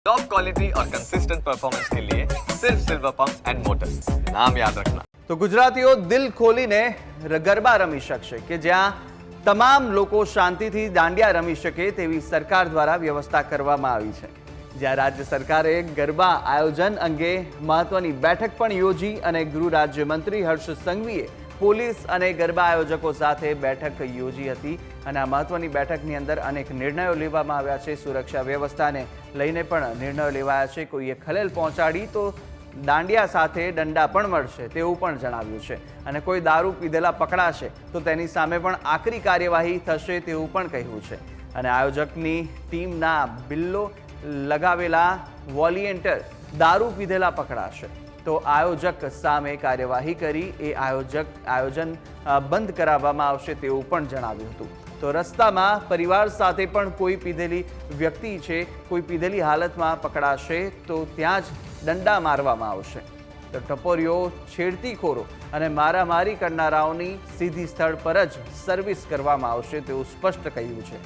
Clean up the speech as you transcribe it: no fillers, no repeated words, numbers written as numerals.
Top quality और consistent performance के लिए सिर्फ सिल्वर पंप्स एंड मोटर्स, नाम याद रखना। તો ગુજરાતીઓ દિલ ખોલીને ગરબા રમી શકશે કે જ્યાં તમામ લોકો શાંતિથી દાંડિયા રમી શકે તેવી સરકાર દ્વારા વ્યવસ્થા કરવામાં આવી છે। જ્યાં રાજ્ય સરકારે ગરબા આયોજન અંગે મહત્વની બેઠક પણ યોજી અને ગૃહ રાજ્યમંત્રી હર્ષ સંઘવીએ પોલીસ અને ગરબા આયોજકો સાથે બેઠક યોજી હતી અને આ મહત્વની બેઠકની અંદર અનેક નિર્ણયો લેવામાં આવ્યા છે। સુરક્ષા વ્યવસ્થાને લઈને પણ નિર્ણયો લેવાયા છે। કોઈએ ખલેલ પહોંચાડી તો દાંડિયા સાથે દંડા પણ મળશે તેવું પણ જણાવ્યું છે અને કોઈ દારૂ પીધેલા પકડાશે તો તેની સામે પણ આકરી કાર્યવાહી થશે તેવું પણ કહ્યું છે અને આયોજકની ટીમના બિલ્લો લગાવેલા વોલિયન્ટર દારૂ પીધેલા પકડાશે તો આયોજક સામે કાર્યવાહી કરી એ આયોજન બંધ કરાવવામાં આવશે તેવું પણ જણાવ્યું હતું। તો રસ્તામાં પરિવાર સાથે પણ કોઈ પીધેલી વ્યક્તિ છે કોઈ પીધેલી હાલતમાં પકડાશે તો ત્યાં જ દંડા મારવામાં આવશે। તો ટપોરીઓ છેડતીખોરો અને મારામારી કરનારાઓની સીધી સ્થળ પર જ સર્વિસ કરવામાં આવશે તેવું સ્પષ્ટ કહ્યું છે।